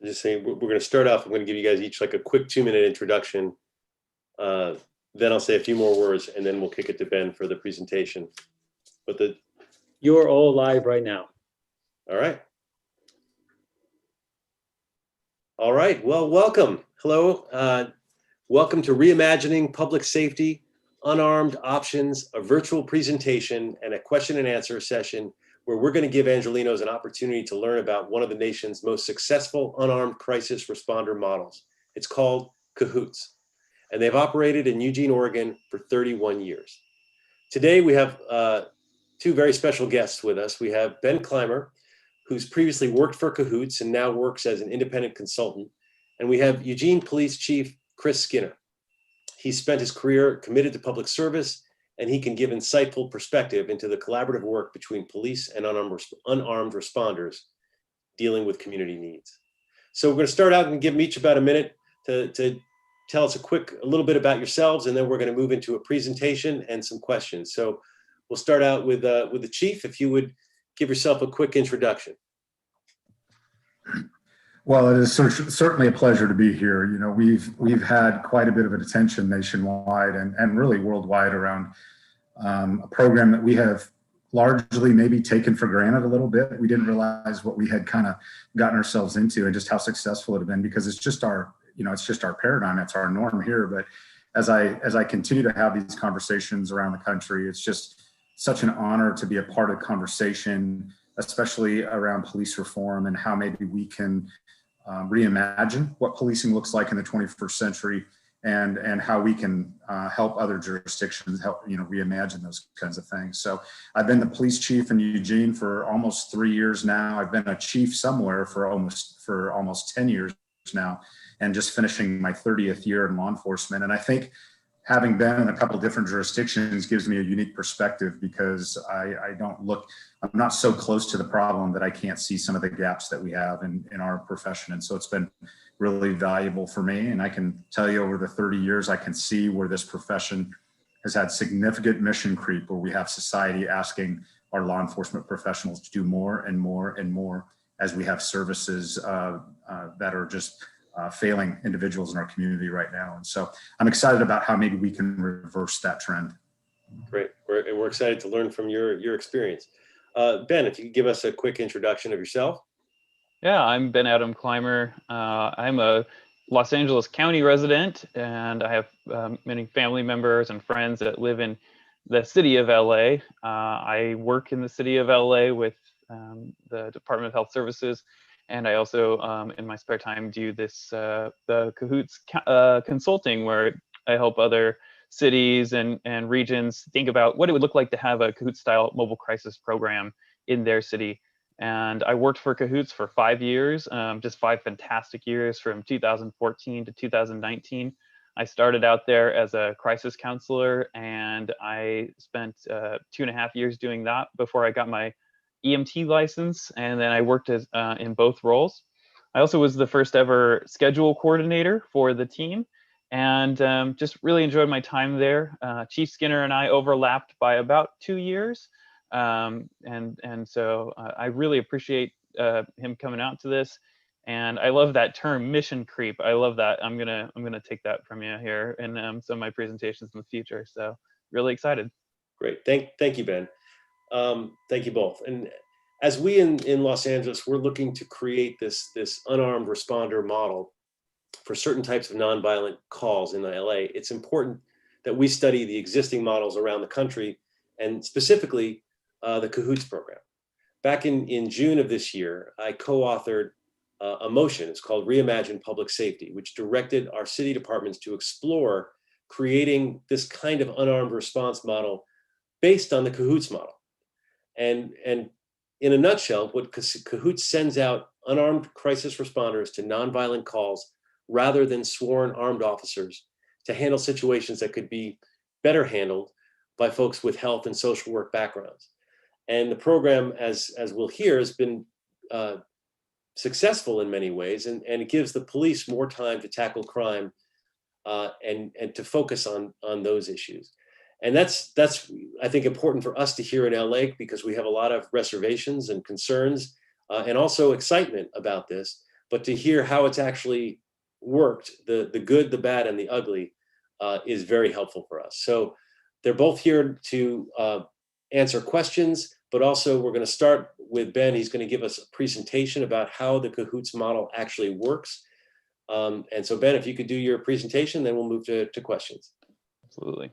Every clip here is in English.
Just saying, we're going to start off. I'm going to give you guys each like a quick 2-minute introduction. Then I'll say a few more words, and then we'll kick it to Ben for the presentation. But you're all live right now. All right. All right. Well, welcome. Hello. Welcome to Reimagining Public Safety, Unarmed Options, a virtual presentation and a question and answer session where we're going to give Angelenos an opportunity to learn about one of the nation's most successful unarmed crisis responder models. It's called Cahoots, and they've operated in Eugene, Oregon for 31 years. Today, we have two very special guests with us. We have Ben Climer, who's previously worked for Cahoots and now works as an independent consultant. And we have Eugene Police Chief Chris Skinner. He spent his career committed to public service, and he can give insightful perspective into the collaborative work between police and unarmed responders dealing with community needs. So we're going to start out and give them each about a minute to tell us a little bit about yourselves, and then we're going to move into a presentation and some questions. So we'll start out with the chief. If you would give yourself a quick introduction. Well, it is certainly a pleasure to be here. You know, we've had quite a bit of an attention nationwide and really worldwide around a program that we have largely maybe taken for granted a little bit. We didn't realize what we had kind of gotten ourselves into and just how successful it had been, because it's just our, it's just our paradigm. It's our norm here. But as I continue to have these conversations around the country, it's just such an honor to be a part of the conversation, especially around police reform and how maybe we can reimagine what policing looks like in the 21st century, and how we can help other jurisdictions help reimagine those kinds of things. So I've been the police chief in Eugene for almost 3 years now. I've been a chief somewhere for almost 10 years now, and just finishing my 30th year in law enforcement. And I think having been in a couple of different jurisdictions gives me a unique perspective, because I'm not so close to the problem that I can't see some of the gaps that we have in our profession. And so it's been really valuable for me. And I can tell you over the 30 years, I can see where this profession has had significant mission creep, where we have society asking our law enforcement professionals to do more and more and more, as we have services that are just failing individuals in our community right now. And so I'm excited about how maybe we can reverse that trend. Great. We're excited to learn from your experience. Ben, if you could give us a quick introduction of yourself. Yeah, I'm Ben Adam Climer. I'm a Los Angeles County resident, and I have many family members and friends that live in the city of LA. I work in the city of LA with the Department of Health Services, and I also, in my spare time, do the Cahoots consulting, where I help other cities and regions think about what it would look like to have a Cahoots-style mobile crisis program in their city. And I worked for Cahoots for 5 years, just 5 fantastic years from 2014 to 2019. I started out there as a crisis counselor, and I spent 2.5 years doing that before I got my EMT license, and then I worked in both roles. I also was the first ever schedule coordinator for the team, and just really enjoyed my time there. Chief Skinner and I overlapped by about 2 years. And so I really appreciate him coming out to this, and I love that term, mission creep. I love that. I'm gonna take that from you here in some of my presentations in the future. So really excited. Great, thank you, Ben. Thank you both. And as we in Los Angeles, we're looking to create this unarmed responder model for certain types of nonviolent calls in LA. It's important that we study the existing models around the country, and specifically the Cahoots program. Back in June of this year, I co-authored a motion. It's called Reimagine Public Safety, which directed our city departments to explore creating this kind of unarmed response model based on the Cahoots model. And in a nutshell, what Cahoots sends out unarmed crisis responders to nonviolent calls rather than sworn armed officers to handle situations that could be better handled by folks with health and social work backgrounds. And the program, as we'll hear, has been successful in many ways, and it gives the police more time to tackle crime and to focus on those issues. And that's I think important for us to hear in LA, because we have a lot of reservations and concerns and also excitement about this. but to hear how it's actually worked, the good, the bad, and the ugly, is very helpful for us. So they're both here to answer questions, but also we're going to start with Ben. He's going to give us a presentation about how the Cahoots model actually works. And so Ben, if you could do your presentation, then we'll move to questions. Absolutely.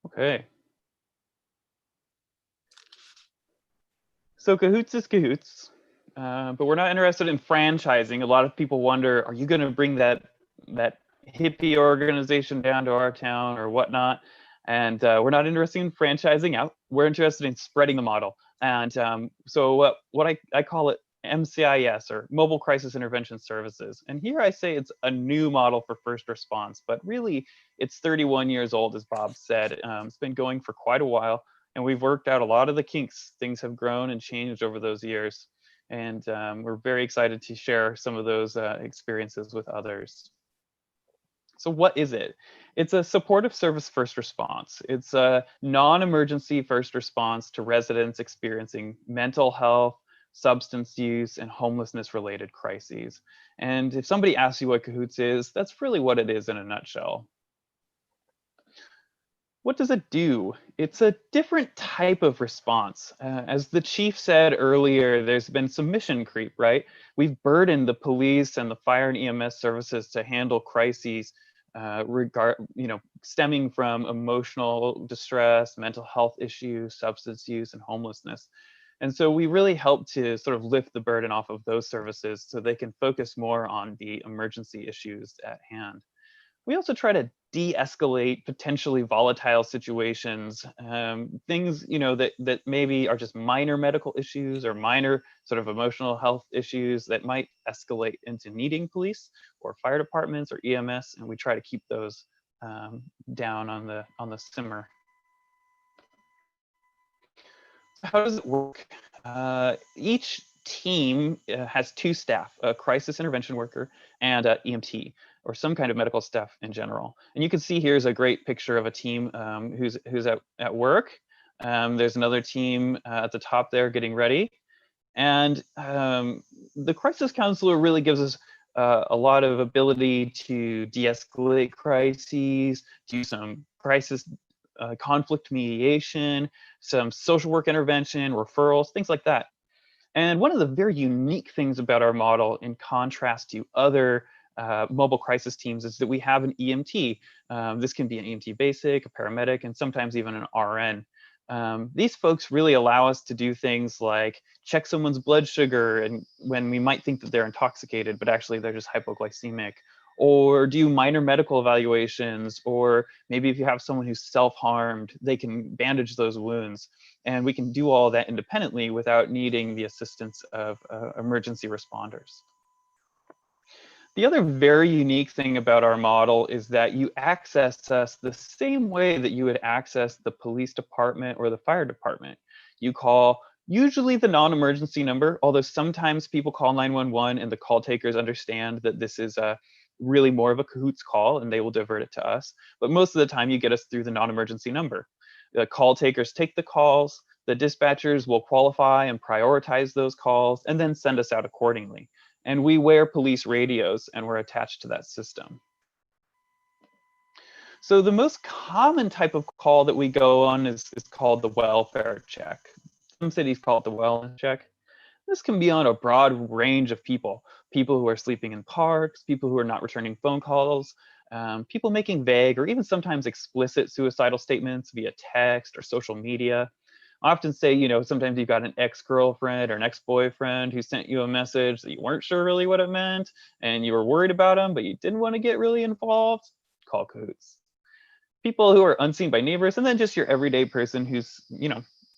Okay. So Cahoots is Cahoots, but we're not interested in franchising. A lot of people wonder, are you going to bring that hippie organization down to our town or whatnot? And we're not interested in franchising out. We're interested in spreading the model. And so what I call it MCIS, or Mobile Crisis Intervention Services. And here I say it's a new model for first response, but really it's 31 years old, as Bob said. It's been going for quite a while. And we've worked out a lot of the kinks. Things have grown and changed over those years. And we're very excited to share some of those experiences with others. So what is it? It's a supportive service first response. It's a non-emergency first response to residents experiencing mental health, substance use, and homelessness related crises. And if somebody asks you what Cahoots is, that's really what it is in a nutshell. What does it do? It's a different type of response. As the chief said earlier, there's been some mission creep, right? We've burdened the police and the fire and EMS services to handle crises stemming from emotional distress, mental health issues, substance use, and homelessness. And so we really help to sort of lift the burden off of those services so they can focus more on the emergency issues at hand. We also try to de-escalate potentially volatile situations, things that maybe are just minor medical issues or minor sort of emotional health issues that might escalate into needing police or fire departments or EMS, and we try to keep those down on the simmer. How does it work? Each team has two staff, a crisis intervention worker and an EMT, or some kind of medical staff in general. And you can see here's a great picture of a team who's at work. There's another team at the top there getting ready. And the crisis counselor really gives us a lot of ability to de-escalate crises, do some crisis conflict mediation, some social work intervention, referrals, things like that. And one of the very unique things about our model, in contrast to other mobile crisis teams, is that we have an EMT. This can be an EMT basic, a paramedic, and sometimes even an RN. These folks really allow us to do things like check someone's blood sugar and when we might think that they're intoxicated, but actually they're just hypoglycemic, or do minor medical evaluations, or maybe if you have someone who's self-harmed, they can bandage those wounds. And we can do all that independently without needing the assistance of emergency responders. The other very unique thing about our model is that you access us the same way that you would access the police department or the fire department. You call usually the non-emergency number, although sometimes people call 911 and the call takers understand that this is really more of a Cahoots call and they will divert it to us. But most of the time you get us through the non-emergency number. The call takers take the calls, the dispatchers will qualify and prioritize those calls and then send us out accordingly. And we wear police radios and we're attached to that system. So the most common type of call that we go on is called the welfare check. Some cities call it the wellness check. This can be on a broad range of people who are sleeping in parks, people who are not returning phone calls, people making vague or even sometimes explicit suicidal statements via text or social media. I often say, sometimes you've got an ex-girlfriend or an ex-boyfriend who sent you a message that you weren't sure really what it meant, and you were worried about them, but you didn't want to get really involved. Call Cahoots. People who are unseen by neighbors, and then just your everyday person who's,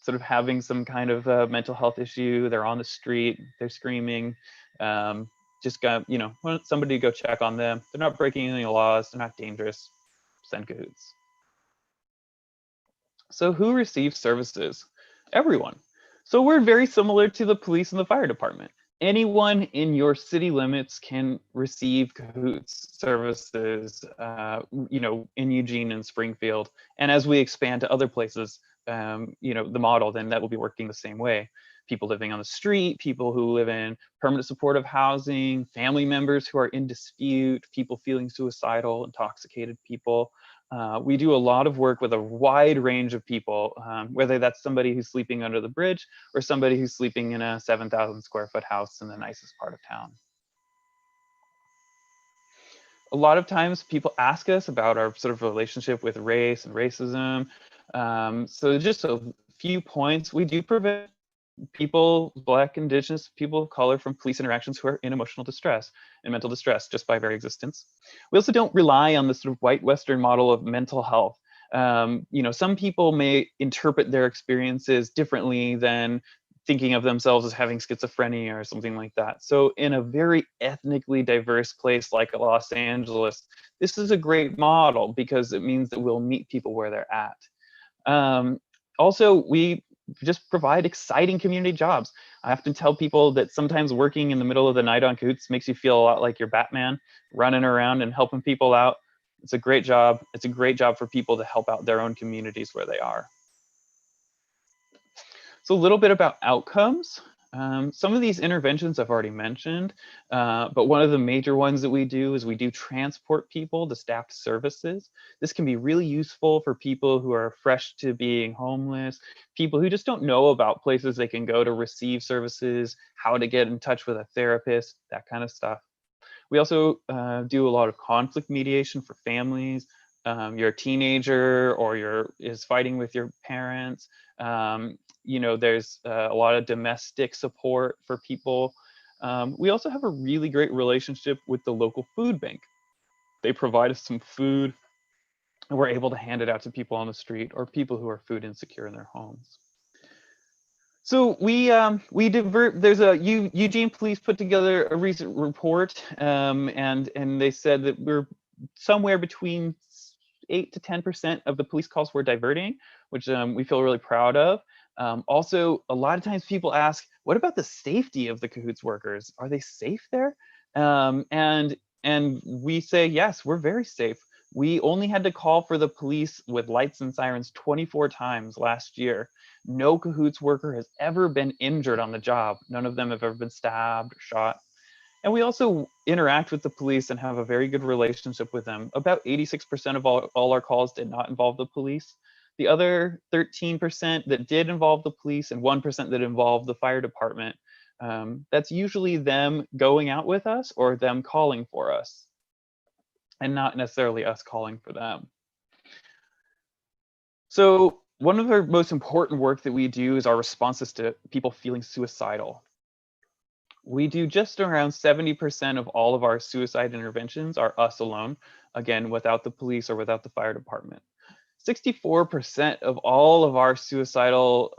sort of having some kind of mental health issue. They're on the street, they're screaming. Just got, want somebody to go check on them. They're not breaking any laws. They're not dangerous. Send Cahoots. So who receives services? Everyone. So we're very similar to the police and the fire department. Anyone in your city limits can receive Cahoots services, in Eugene and Springfield. And as we expand to other places, the model, then that will be working the same way. People living on the street, people who live in permanent supportive housing, family members who are in dispute, people feeling suicidal, intoxicated people. We do a lot of work with a wide range of people, whether that's somebody who's sleeping under the bridge or somebody who's sleeping in a 7,000 square foot house in the nicest part of town. A lot of times people ask us about our sort of relationship with race and racism. So just a few points. We do prevent people, Black, Indigenous, people of color from police interactions who are in emotional distress and mental distress just by very existence. We also don't rely on the sort of white Western model of mental health. Some people may interpret their experiences differently than thinking of themselves as having schizophrenia or something like that. So in a very ethnically diverse place like Los Angeles, this is a great model because it means that we'll meet people where they're at. Also, we just provide exciting community jobs. I often tell people that sometimes working in the middle of the night on Cahoots makes you feel a lot like you're Batman, running around and helping people out. It's a great job. It's a great job for people to help out their own communities where they are. So a little bit about outcomes. Some of these interventions I've already mentioned, but one of the major ones that we do is we do transport people to staffed services. This can be really useful for people who are fresh to being homeless, people who just don't know about places they can go to receive services, how to get in touch with a therapist, that kind of stuff. We also do a lot of conflict mediation for families. You're a teenager or is fighting with your parents. There's a lot of domestic support for people. We also have a really great relationship with the local food bank. They provide us some food and we're able to hand it out to people on the street or people who are food insecure in their homes. So there's Eugene Police put together a recent report, and they said that we're somewhere between 8 to 10% of the police calls we're diverting, which we feel really proud of. Also, a lot of times people ask, what about the safety of the Cahoots workers? Are they safe there? And we say, yes, we're very safe. We only had to call for the police with lights and sirens 24 times last year. No Cahoots worker has ever been injured on the job. None of them have ever been stabbed or shot. And we also interact with the police and have a very good relationship with them. About 86% of all our calls did not involve the police. The other 13% that did involve the police and 1% that involved the fire department, that's usually them going out with us or them calling for us, and not necessarily us calling for them. So one of the most important work that we do is our responses to people feeling suicidal. We do just around 70% of all of our suicide interventions are us alone, again, without the police or without the fire department. 64% of all of our suicidal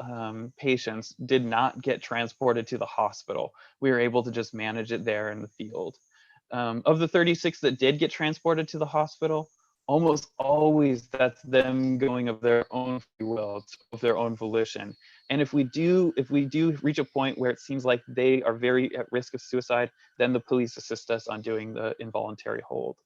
patients did not get transported to the hospital. We were able to just manage it there in the field. Of the 36 that did get transported to the hospital, almost always that's them going of their own free will, of their own volition. And if we do reach a point where it seems like they are very at risk of suicide, then the police assist us on doing the involuntary hold.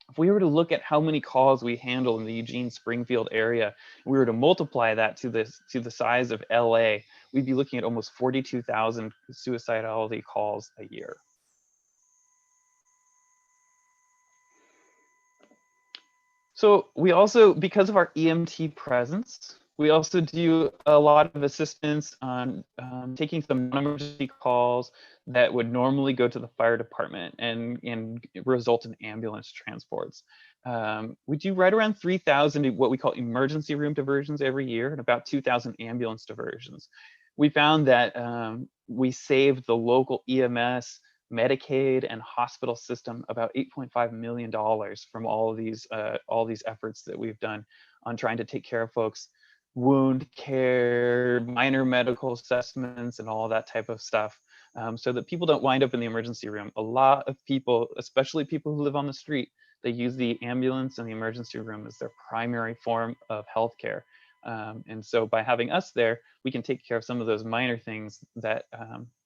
If we were to look at how many calls we handle in the Eugene Springfield area, and we were to multiply that to the size of LA, we'd be looking at almost 42,000 suicidality calls a year. So we also, because of our EMT presence, we also do a lot of assistance on taking some non-emergency calls that would normally go to the fire department and result in ambulance transports. We do right around 3,000 what we call emergency room diversions every year and about 2,000 ambulance diversions. We found that we saved the local EMS, Medicaid, and hospital system about $8.5 million from all these efforts that we've done on trying to take care of folks, wound care, minor medical assessments, and all that type of stuff, so that people don't wind up in the emergency room. A lot of people, especially people who live on the street, they use the ambulance and the emergency room as their primary form of healthcare. And so by having us there, we can take care of some of those minor things that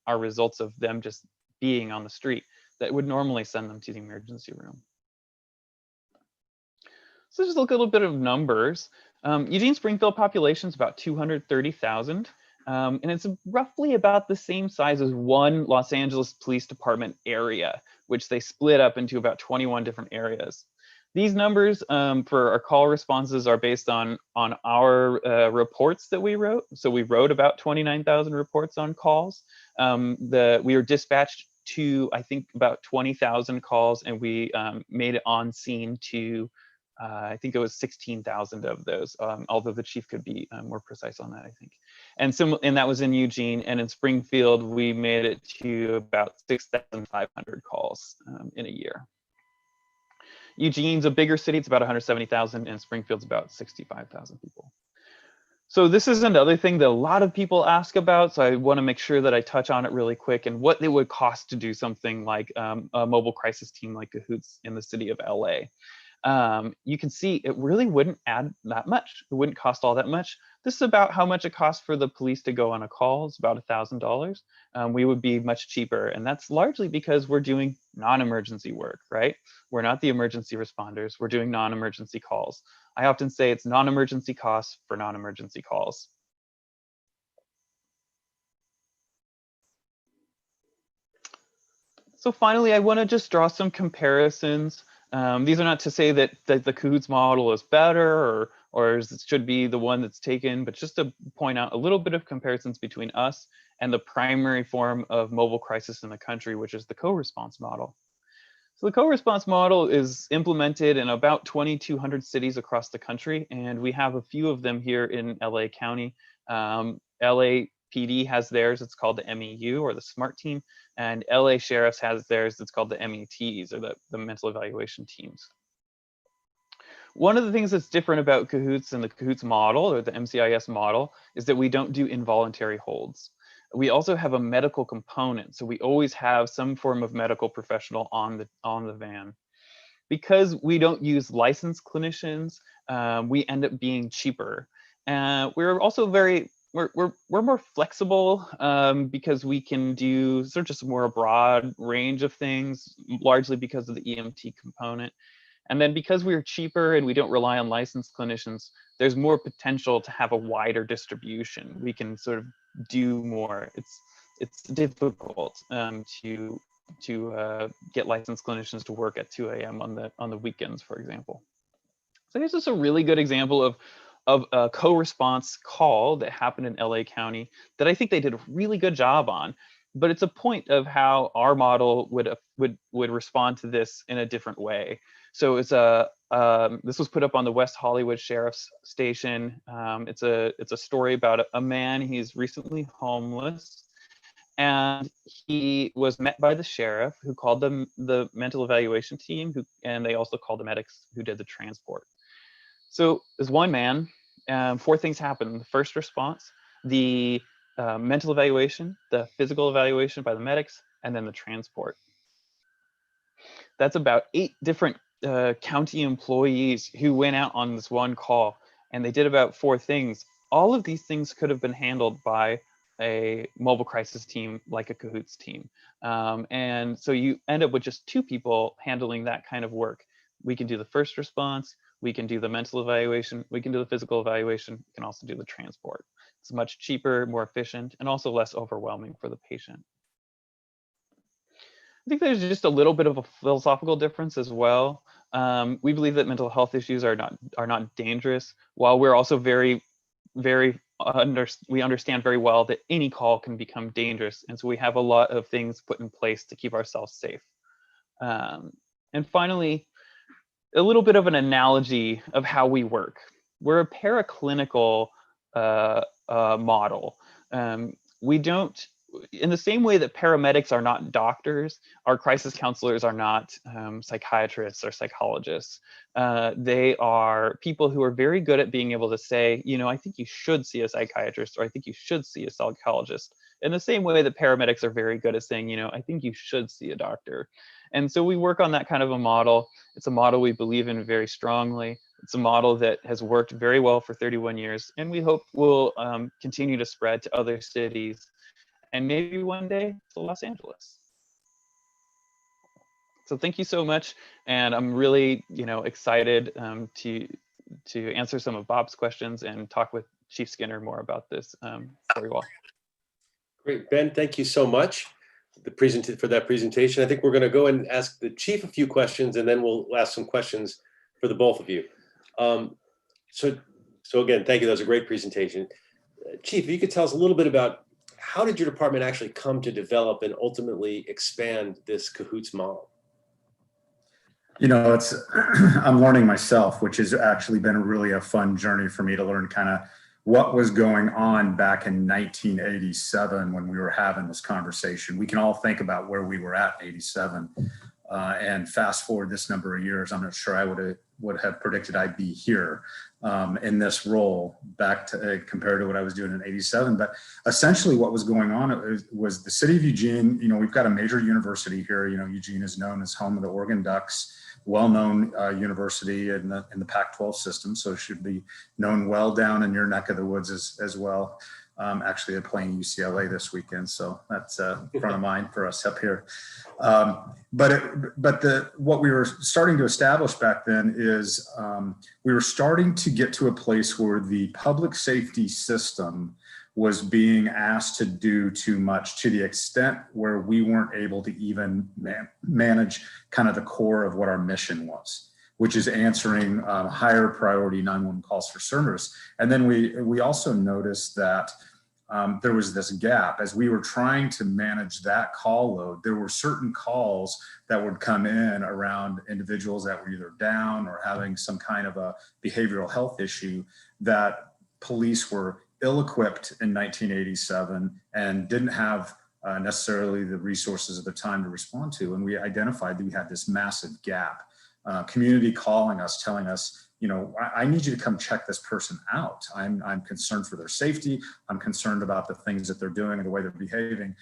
are results of them just being on the street that would normally send them to the emergency room. So just look at a little bit of numbers. Eugene Springfield population is about 230,000. And it's roughly about the same size as one Los Angeles Police Department area, which they split up into about 21 different areas. These numbers for our call responses are based on our reports that we wrote. So we wrote about 29,000 reports on calls. We were dispatched to, I think, about 20,000 calls, and we made it on scene to, I think it was 16,000 of those, although the chief could be more precise on that, I think. And that was in Eugene, and in Springfield, we made it to about 6,500 calls in a year. Eugene's a bigger city, it's about 170,000, and Springfield's about 65,000 people. So this is another thing that a lot of people ask about, so I want to make sure that I touch on it really quick, and what it would cost to do something like a mobile crisis team like Cahoots in the city of LA. You can see it really wouldn't add that much. It wouldn't cost all that much. This is about how much it costs for the police to go on a call. It's about $1,000. We would be much cheaper, and that's largely because we're doing non-emergency work, right? We're not the emergency responders. We're doing non-emergency calls. I often say it's non-emergency costs for non-emergency calls. So finally, I want to just draw some comparisons. These are not to say that the Cahoots model is better or it should be the one that's taken, but just to point out a little bit of comparisons between us and the primary form of mobile crisis in the country, which is the co-response model. So the co-response model is implemented in about 2,200 cities across the country, and we have a few of them here in LA County. LAPD has theirs, it's called the MEU, or the SMART team, and LA Sheriff's has theirs, it's called the METs, or the mental evaluation teams. One of the things that's different about Cahoots and the Cahoots model, or the MCIS model, is that we don't do involuntary holds. We also have a medical component, so we always have some form of medical professional on the van. Because we don't use licensed clinicians, we end up being cheaper. We're also we're more flexible because we can do sort of just more a broad range of things, largely because of the EMT component. And then because we're cheaper and we don't rely on licensed clinicians, there's more potential to have a wider distribution. We can sort of do more. It's difficult to get licensed clinicians to work at 2 a.m. on the weekends, for example. So here's just a really good example of a co-response call that happened in LA County that I think they did a really good job on. But it's a point of how our model would respond to this in a different way. So it's this was put up on the West Hollywood Sheriff's Station. It's a story about a man. He's recently homeless, and he was met by the sheriff, who called them the mental evaluation team, and they also called the medics who did the transport. So there's one man. 4 things happen: the first response, the mental evaluation, the physical evaluation by the medics, and then the transport. That's about 8 different county employees who went out on this one call, and they did about 4 things. All of these things could have been handled by a mobile crisis team like a Cahoots team. And so you end up with just 2 people handling that kind of work. We can do the first response, we can do the mental evaluation, we can do the physical evaluation, we can also do the transport. It's much cheaper, more efficient, and also less overwhelming for the patient. I think there's just a little bit of a philosophical difference as well. We believe that mental health issues are not dangerous, while we're also we understand very well that any call can become dangerous, and so we have a lot of things put in place to keep ourselves safe. And finally, a little bit of an analogy of how we work. We're a paraclinical model. We don't, in the same way that paramedics are not doctors, our crisis counselors are not psychiatrists or psychologists. They are people who are very good at being able to say, you know, I think you should see a psychiatrist, or I think you should see a psychologist. In the same way that paramedics are very good at saying, you know, I think you should see a doctor. And so we work on that kind of a model. It's a model we believe in very strongly. It's a model that has worked very well for 31 years, and we hope will continue to spread to other cities, and maybe one day to Los Angeles. So thank you so much, and I'm really, excited to answer some of Bob's questions and talk with Chief Skinner more about this for you all. Great, Ben, thank you so much for that presentation. I think we're going to go and ask the chief a few questions, and then we'll ask some questions for the both of you. So again, thank you. That was a great presentation. Chief, if you could tell us a little bit about how did your department actually come to develop and ultimately expand this Cahoots model? You know, I'm learning myself, which has actually been really a fun journey for me to learn kind of what was going on back in 1987 when we were having this conversation. We can all think about where we were at in 87 and fast forward this number of years. I'm not sure I would have predicted I'd be here in this role back to compared to what I was doing in 87. But essentially what was going on was the city of Eugene. You know, we've got a major university here. You know, Eugene is known as home of the Oregon Ducks, well-known university in the Pac-12 system, so it should be known well down in your neck of the woods as well. Actually, they're playing UCLA this weekend, so that's front of mind for us up here. What we were starting to establish back then is we were starting to get to a place where the public safety system was being asked to do too much, to the extent where we weren't able to even manage kind of the core of what our mission was, which is answering higher priority 911 calls for service. And then we also noticed that there was this gap. As we were trying to manage that call load, there were certain calls that would come in around individuals that were either down or having some kind of a behavioral health issue that police were ill-equipped in 1987 and didn't have necessarily the resources at the time to respond to. And we identified that we had this massive gap. Community calling us, telling us, you know, I need you to come check this person out. I'm concerned for their safety. I'm concerned about the things that they're doing and the way they're behaving.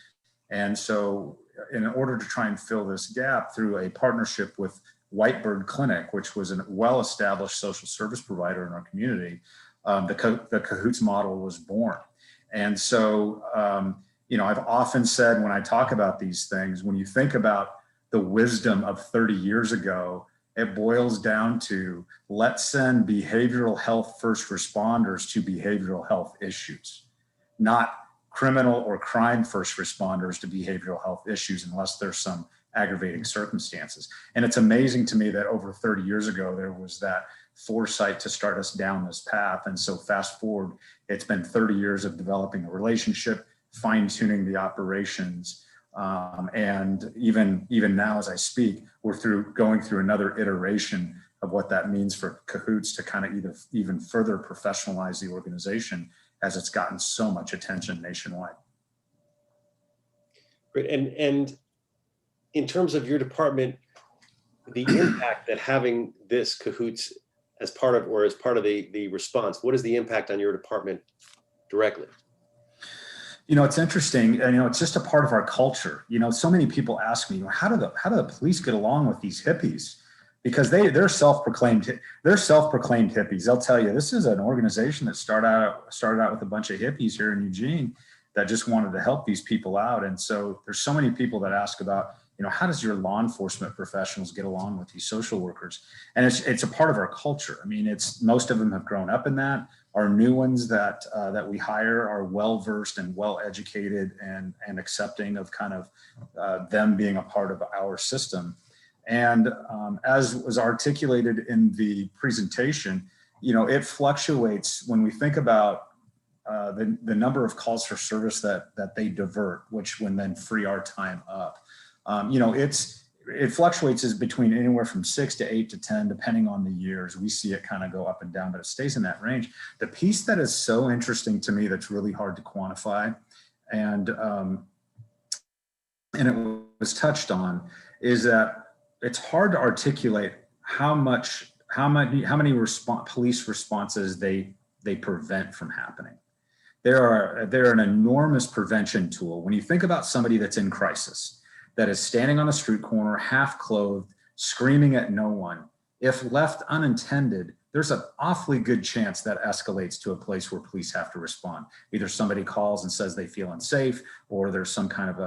And so in order to try and fill this gap through a partnership with Whitebird Clinic, which was a well-established social service provider in our community, the Cahoots model was born. And so, you know, I've often said when I talk about these things, when you think about the wisdom of 30 years ago, it boils down to let's send behavioral health first responders to behavioral health issues, not criminal or crime first responders to behavioral health issues unless there's some aggravating circumstances. And it's amazing to me that over 30 years ago, there was that foresight to start us down this path. And so fast forward, it's been 30 years of developing a relationship, fine-tuning the operations. And even now, as I speak, we're going through another iteration of what that means for Cahoots to kind of even further professionalize the organization as it's gotten so much attention nationwide. Great. And in terms of your department, the impact that having this Cahoots as part of the response, what is the impact on your department directly? You know, it's interesting, and you know, it's just a part of our culture. You know, so many people ask me, how do the police get along with these hippies? Because they're self-proclaimed hippies. They'll tell you this is an organization that started out with a bunch of hippies here in Eugene that just wanted to help these people out. And so there's so many people that ask about, you know, how does your law enforcement professionals get along with these social workers? And it's a part of our culture. I mean, most of them have grown up in that. Our new ones that we hire are well-versed and well-educated and accepting of kind of them being a part of our system. And as was articulated in the presentation, you know, it fluctuates when we think about the number of calls for service that they divert, which when then free our time up. You know, it fluctuates as between anywhere from 6 to 8 to 10, depending on the years. We see it kind of go up and down, but it stays in that range. The piece that is so interesting to me that's really hard to quantify, and it was touched on, is that it's hard to articulate how many police responses they prevent from happening. They're an enormous prevention tool. When you think about somebody that's in crisis, that is standing on a street corner, half clothed, screaming at no one, if left unintended, there's an awfully good chance that escalates to a place where police have to respond. Either somebody calls and says they feel unsafe, or there's some kind of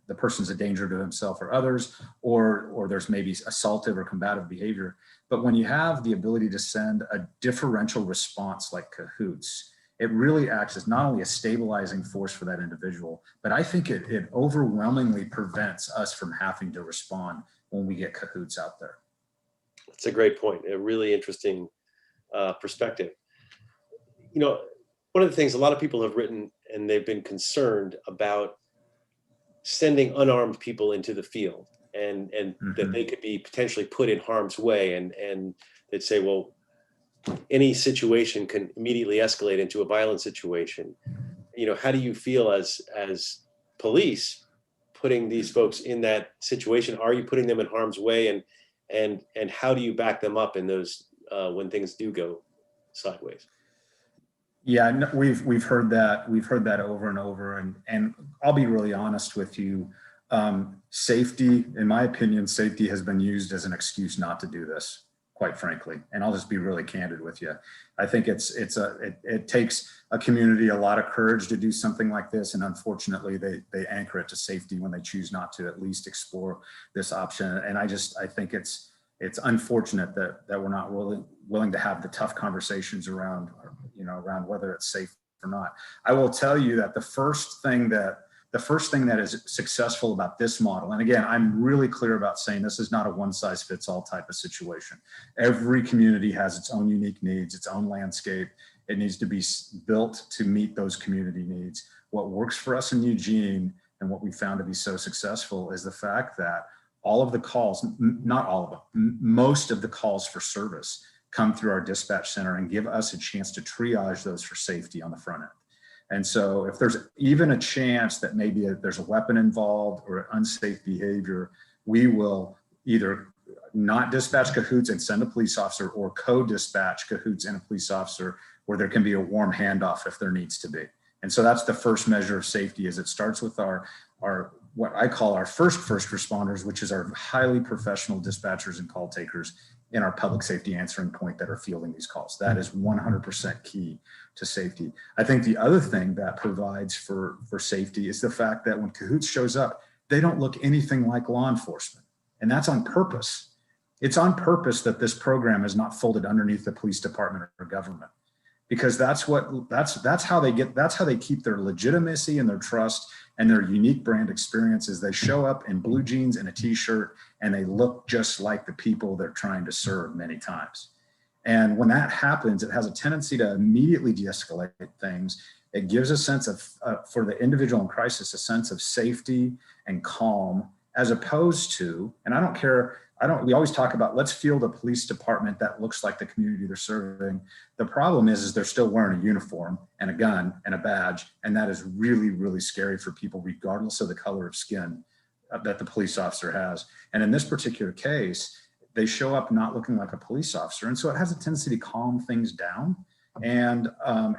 the person's a danger to himself or others, or there's maybe assaultive or combative behavior. But when you have the ability to send a differential response like Cahoots, it really acts as not only a stabilizing force for that individual, but I think it overwhelmingly prevents us from having to respond when we get Cahoots out there. That's a great point. A really interesting perspective. You know, one of the things a lot of people have written, and they've been concerned about sending unarmed people into the field, and that they could be potentially put in harm's way, and they'd say, well, any situation can immediately escalate into a violent situation. You know, how do you feel as police putting these folks in that situation? Are you putting them in harm's way, and how do you back them up in those when things do go sideways? Yeah, no, we've heard that over and over, and I'll be really honest with you. Safety, in my opinion, safety has been used as an excuse not to do this, quite frankly. And I'll just be really candid with you. I think it takes a community a lot of courage to do something like this, and unfortunately, they anchor it to safety when they choose not to at least explore this option. And I think it's unfortunate that we're not willing to have the tough conversations around whether it's safe or not. I will tell you that the first thing that is successful about this model, and again, I'm really clear about saying this is not a one-size-fits-all type of situation. Every community has its own unique needs, its own landscape. It needs to be built to meet those community needs. What works for us in Eugene, and what we found to be so successful, is the fact that all of the calls, not all of them, most of the calls for service come through our dispatch center and give us a chance to triage those for safety on the front end. And so if there's even a chance that maybe there's a weapon involved or unsafe behavior, we will either not dispatch Cahoots and send a police officer, or co-dispatch Cahoots and a police officer, where there can be a warm handoff if there needs to be. And so that's the first measure of safety, is it starts with our what I call our first responders, which is our highly professional dispatchers and call takers in our public safety answering point that are fielding these calls. That is 100% key to safety. I think the other thing that provides for safety is the fact that when Cahoots shows up, they don't look anything like law enforcement. And that's on purpose. It's on purpose that this program is not folded underneath the police department or government, because that's how they keep their legitimacy and their trust and their unique brand experiences. They show up in blue jeans and a t-shirt, and they look just like the people they're trying to serve many times. And when that happens, it has a tendency to immediately de-escalate things. It gives a sense of, for the individual in crisis, a sense of safety and calm, as opposed to, and we always talk about, let's field a police department that looks like the community they're serving. The problem is they're still wearing a uniform and a gun and a badge. And that is really, really scary for people, regardless of the color of skin that the police officer has. And in this particular case, they show up not looking like a police officer. And so it has a tendency to calm things down. And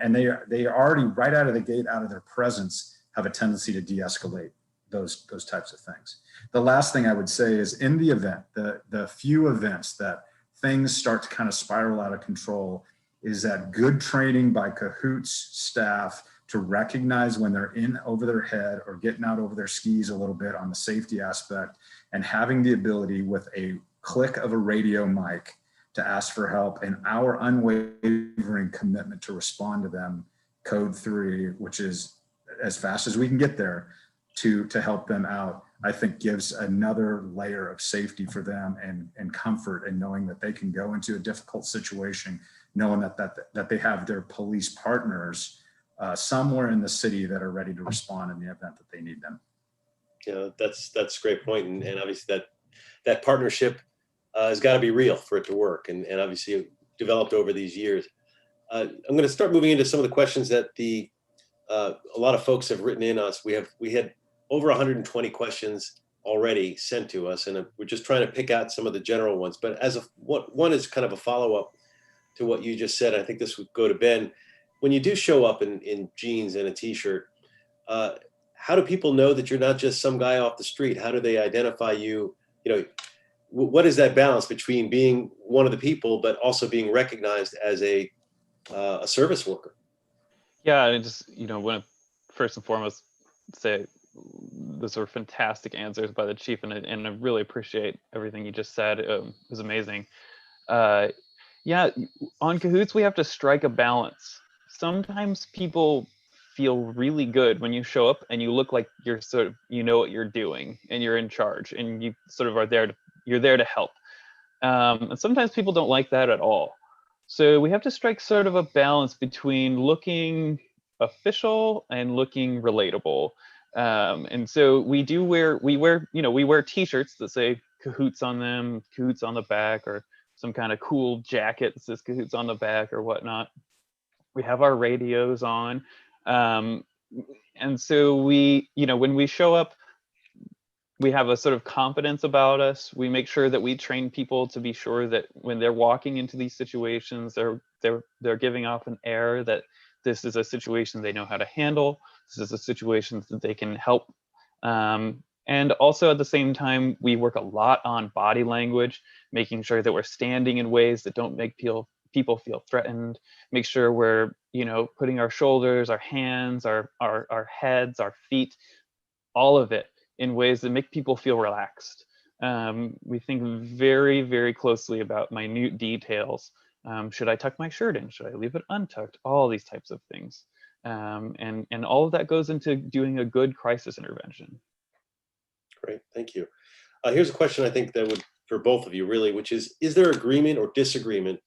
they already, right out of the gate, out of their presence, have a tendency to de-escalate those types of things. The last thing I would say is, in the event, the few events that things start to kind of spiral out of control, is that good training by Cahoots staff to recognize when they're in over their head or getting out over their skis a little bit on the safety aspect, and having the ability with a click of a radio mic to ask for help, and our unwavering commitment to respond to them, code 3, which is as fast as we can get there, to help them out, I think gives another layer of safety for them and comfort, and knowing that they can go into a difficult situation, knowing that they have their police partners somewhere in the city that are ready to respond in the event that they need them. Yeah, that's a great point. And obviously that partnership has got to be real for it to work, and obviously developed over these years. I'm going to start moving into some of the questions that a lot of folks have written in us. We had over 120 questions already sent to us, and we're just trying to pick out some of the general ones. But one is kind of a follow-up to what you just said. I think this would go to Ben. When you do show up in jeans and a t-shirt, how do people know that you're not just some guy off the street? How do they identify you? You know, what is that balance between being one of the people, but also being recognized as a service worker? Yeah, and just, want to first and foremost say those were fantastic answers by the chief, and I really appreciate everything you just said. It was amazing. Yeah, on Cahoots, we have to strike a balance. Sometimes people feel really good when you show up and you look like you're sort of, you know what you're doing and you're in charge and you sort of you're there to help. And sometimes people don't like that at all. So we have to strike sort of a balance between looking official and looking relatable. And so we wear T-shirts that say Cahoots on them, Cahoots on the back, or some kind of cool jacket that says Cahoots on the back or whatnot. We have our radios on. And so when we show up, we have a sort of confidence about us. We make sure that we train people to be sure that when they're walking into these situations, they're giving off an air that this is a situation they know how to handle. This is a situation that they can help. And also at the same time, we work a lot on body language, making sure that we're standing in ways that don't make people feel threatened. Make sure we're, putting our shoulders, our hands, our heads, our feet, all of it in ways that make people feel relaxed. We think very, very closely about minute details. Should I tuck my shirt in? Should I leave it untucked? All these types of things. And all of that goes into doing a good crisis intervention. Great, thank you. Here's a question I think that would, for both of you really, which is there agreement or disagreement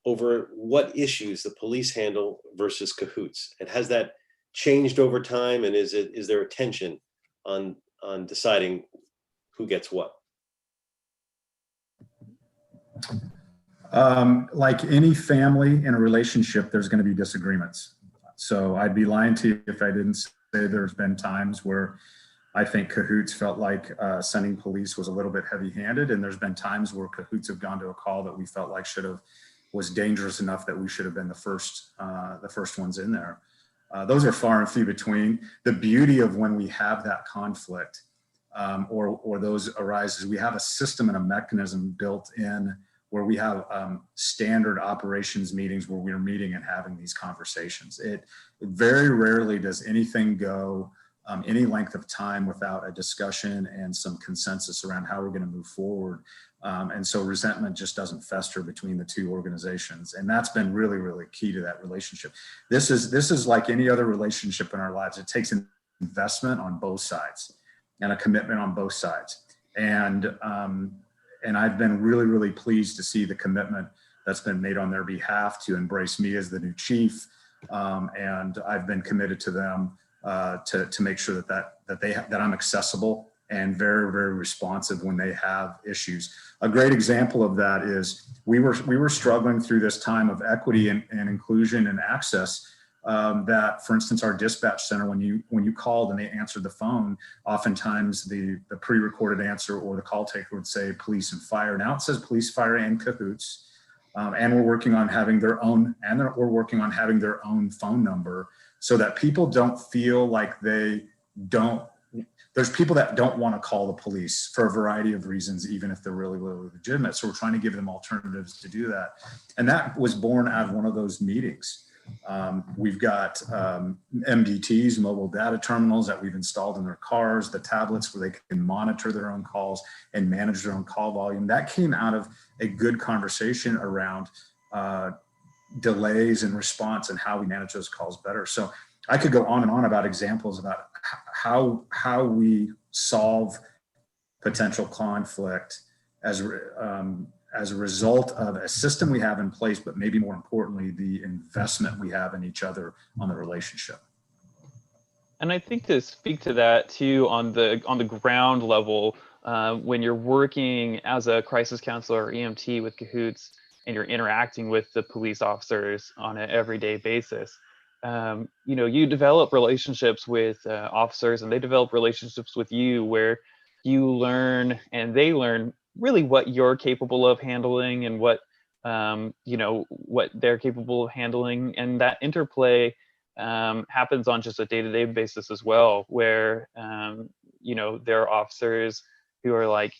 over what issues the police handle versus Cahoots? And has that changed over time? And is there a tension on deciding who gets what? Like any family in a relationship, there's going to be disagreements. So I'd be lying to you if I didn't say there's been times where I think Cahoots felt like sending police was a little bit heavy-handed, and there's been times where Cahoots have gone to a call that we felt like was dangerous enough that we should have been the first ones in there. Those are far and few between. The beauty of when we have that conflict or those arises, we have a system and a mechanism built in where we have standard operations meetings where we're meeting and having these conversations. It very rarely does anything go any length of time without a discussion and some consensus around how we're going to move forward. And so resentment just doesn't fester between the two organizations. And that's been really, really key to that relationship. This is like any other relationship in our lives. It takes an investment on both sides and a commitment on both sides. And I've been really, really pleased to see the commitment that's been made on their behalf to embrace me as the new chief. And I've been committed to them to make sure that I'm accessible and very, very responsive when they have issues. A great example of that is we were struggling through this time of equity and inclusion and access. That, for instance, our dispatch center, when you called and they answered the phone, oftentimes the pre-recorded answer or the call taker would say police and fire. Now it says police, fire, and Cahoots, and we're working on having their own, we're working on having their own phone number so that people don't feel like there's people that don't want to call the police for a variety of reasons, even if they're really, really legitimate. So we're trying to give them alternatives to do that. And that was born out of one of those meetings. We've got MDTs, mobile data terminals, that we've installed in their cars, the tablets where they can monitor their own calls and manage their own call volume. That came out of a good conversation around delays in response and how we manage those calls better. So I could go on and on about examples about how we solve potential conflict as a result of a system we have in place, but maybe more importantly, the investment we have in each other on the relationship. And I think to speak to that too, on the ground level, when you're working as a crisis counselor or EMT with Cahoots and you're interacting with the police officers on an everyday basis, you develop relationships with officers, and they develop relationships with you where you learn and they learn really what you're capable of handling and what what they're capable of handling, and that interplay happens on just a day-to-day basis as well, where there are officers who are like,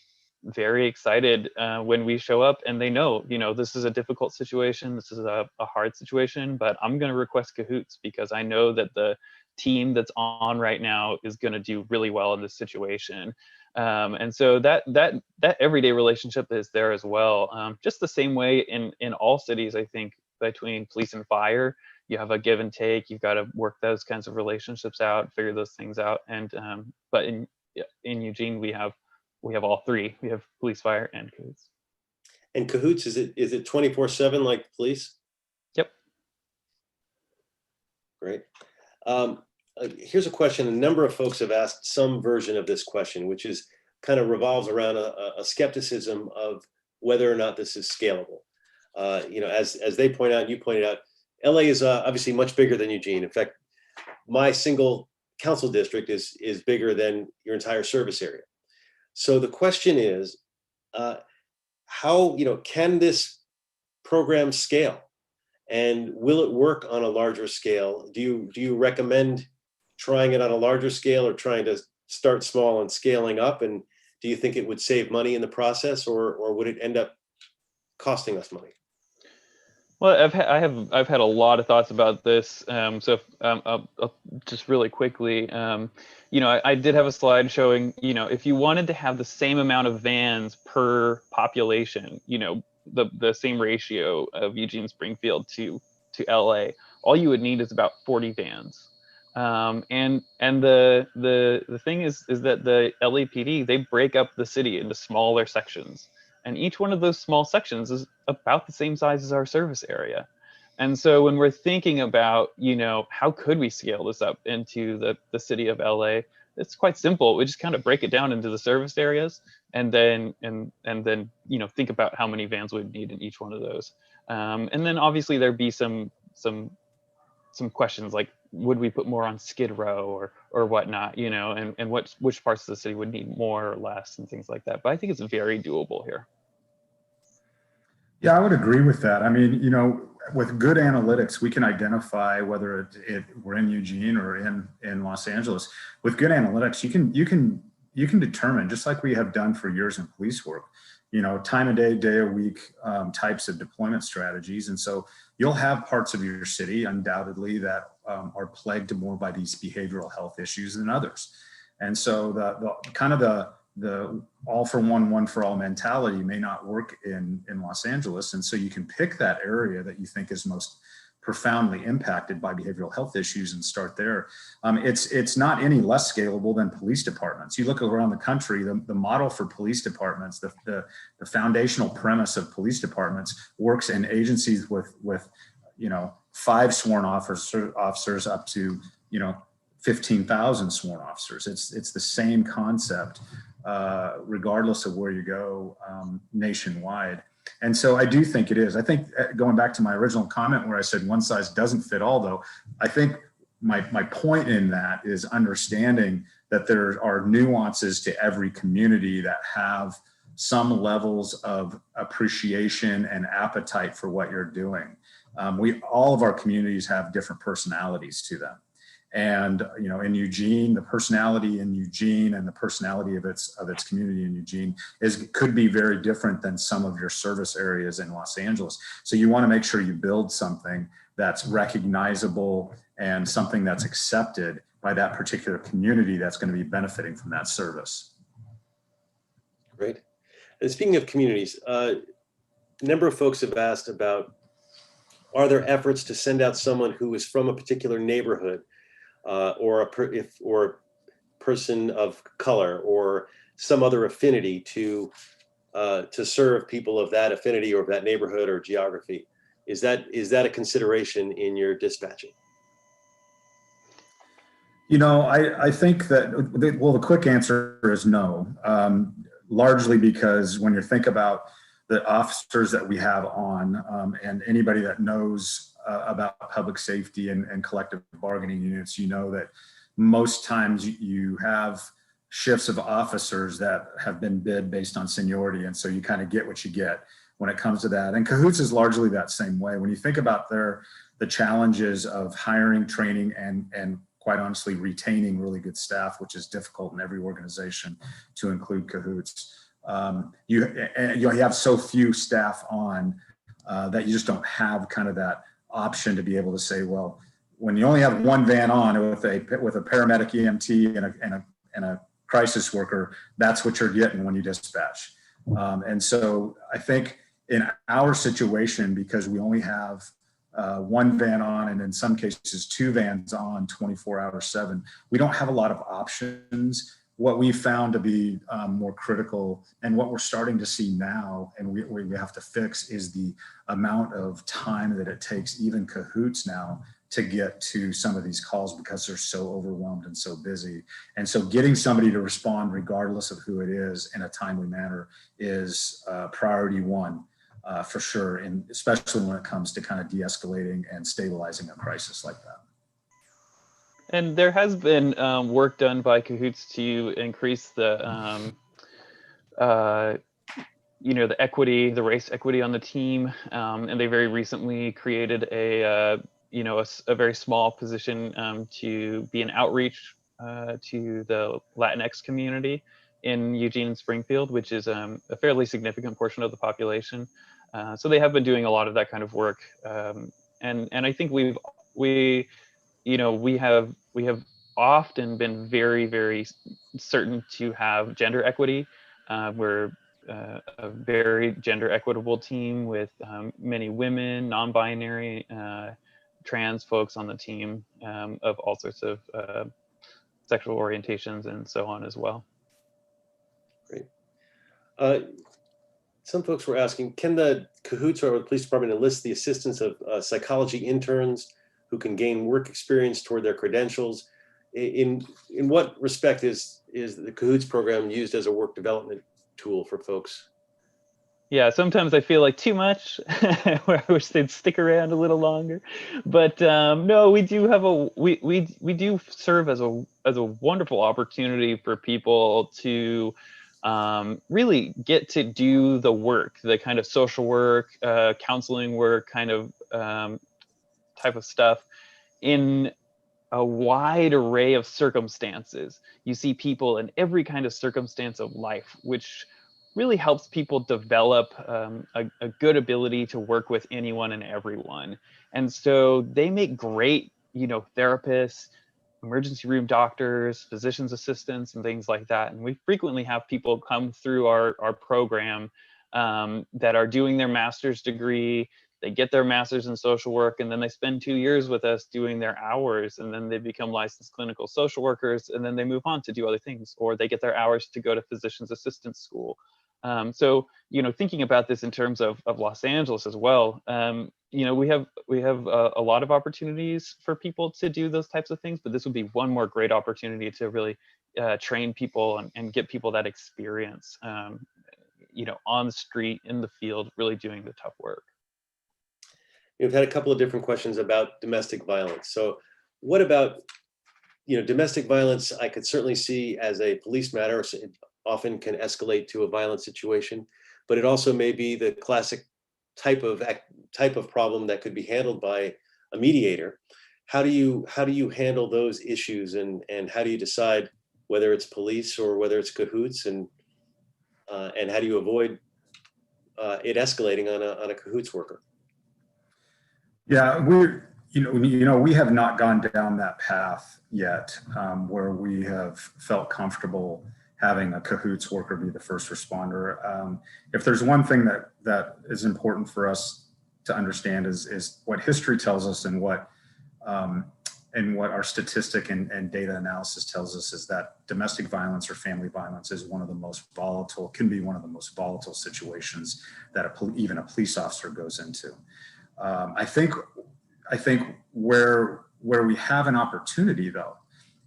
very excited when we show up, and they know, this is a difficult situation, this is a hard situation, but I'm going to request Cahoots because I know that the team that's on right now is going to do really well in this situation. And so that everyday relationship is there as well. Just the same way in all cities, I think, between police and fire, you have a give and take. You've got to work those kinds of relationships out, figure those things out. And but in Eugene, we have all three. We have police, fire, and Cahoots. And Cahoots, is it 24/7 like police? Yep. Great. Here's a question. A number of folks have asked some version of this question, which is kind of revolves around a skepticism of whether or not this is scalable. As they point out, you pointed out, LA is obviously much bigger than Eugene. In fact, my single council district is bigger than your entire service area. So the question is, how can this program scale, and will it work on a larger scale? Do you recommend trying it on a larger scale, or trying to start small and scaling up? And do you think it would save money in the process, or would it end up costing us money? Well, I've had a lot of thoughts about this. Just really quickly, I did have a slide showing, if you wanted to have the same amount of vans per population, the same ratio of Eugene Springfield to LA, all you would need is about 40 vans. And the thing is that the LAPD, they break up the city into smaller sections. And each one of those small sections is about the same size as our service area. And so when we're thinking about, how could we scale this up into the city of LA, it's quite simple. We just kind of break it down into the service areas, and then think about how many vans we'd need in each one of those. And then obviously there'd be some questions like, would we put more on Skid Row or whatnot, and which parts of the city would need more or less and things like that. But I think it's very doable here. Yeah, I would agree with that. I mean, with good analytics, we can identify whether we're in Eugene or in Los Angeles. With good analytics, you can determine, just like we have done for years in police work, time of day of week types of deployment strategies. And so you'll have parts of your city undoubtedly that are plagued more by these behavioral health issues than others. And so the all for one for all mentality may not work in Los Angeles. And so you can pick that area that you think is most profoundly impacted by behavioral health issues and start there. It's not any less scalable than police departments. You look around the country, the model for police departments, the foundational premise of police departments works in agencies with 5 sworn officers up to 15,000 sworn officers. It's the same concept, regardless of where you go nationwide. And so I do think it is. I think going back to my original comment where I said one size doesn't fit all, though, I think my point in that is understanding that there are nuances to every community that have some levels of appreciation and appetite for what you're doing. All of our communities have different personalities to them. And in Eugene, the personality in Eugene and the personality of its community in Eugene could be very different than some of your service areas in Los Angeles. So you want to make sure you build something that's recognizable and something that's accepted by that particular community that's going to be benefiting from that service. Great. And speaking of communities, a number of folks have asked about, are there efforts to send out someone who is from a particular neighborhood, or a person of color, or some other affinity to serve people of that affinity or of that neighborhood or geography? Is that a consideration in your dispatching? I think that, the quick answer is no, largely because when you think about the officers that we have on, and anybody that knows about public safety and collective bargaining units, that most times you have shifts of officers that have been bid based on seniority. And so you kind of get what you get when it comes to that. And Cahoots is largely that same way. When you think about the challenges of hiring, training, and quite honestly, retaining really good staff, which is difficult in every organization, to include Cahoots. you have so few staff on that you just don't have kind of that option to be able to say, well, when you only have one van on with a paramedic, EMT, and a crisis worker, that's what you're getting when you dispatch. And so I think in our situation, because we only have one van on, and in some cases 2 vans on 24/7, we don't have a lot of options. What we found to be more critical, and what we're starting to see now, and we have to fix, is the amount of time that it takes even Cahoots now to get to some of these calls because they're so overwhelmed and so busy. And so getting somebody to respond regardless of who it is in a timely manner is priority one for sure, and especially when it comes to kind of de-escalating and stabilizing a crisis like that. And there has been work done by Cahoots to increase the, the equity, the race equity on the team. And they very recently created a very small position to be an outreach to the Latinx community in Eugene and Springfield, which is a fairly significant portion of the population. So they have been doing a lot of that kind of work. And I think we have often been very, very certain to have gender equity. We're a very gender equitable team with many women, non-binary, trans folks on the team of all sorts of sexual orientations and so on as well. Great. Some folks were asking, can the Cahoots or the police department enlist the assistance of psychology interns who can gain work experience toward their credentials? In what respect is the Cahoots program used as a work development tool for folks? Yeah, sometimes I feel like too much, where I wish they'd stick around a little longer. But no, we do have we do serve as a wonderful opportunity for people to really get to do the work, the kind of social work, counseling work, kind of type of stuff in a wide array of circumstances. You see people in every kind of circumstance of life, which really helps people develop a good ability to work with anyone and everyone. And so they make great, therapists, emergency room doctors, physician's assistants, and things like that. And we frequently have people come through our program that are doing their master's degree. They get their master's in social work, and then they spend 2 years with us doing their hours, and then they become licensed clinical social workers, and then they move on to do other things, or they get their hours to go to physician's assistant school. So, thinking about this in terms of Los Angeles as well, we have a lot of opportunities for people to do those types of things, but this would be one more great opportunity to really train people and get people that experience, on the street, in the field, really doing the tough work. We've had a couple of different questions about domestic violence. So what about, domestic violence? I could certainly see as a police matter. It often can escalate to a violent situation, but it also may be the classic type of problem that could be handled by a mediator. How do you handle those issues, and how do you decide whether it's police or whether it's Cahoots, and how do you avoid it escalating on a Cahoots worker? Yeah, we have not gone down that path yet, where we have felt comfortable having a Cahoots worker be the first responder. If there's one thing that is important for us to understand is what history tells us, and what our statistic and data analysis tells us, is that domestic violence or family violence is can be one of the most volatile situations that even a police officer goes into. I think where we have an opportunity, though,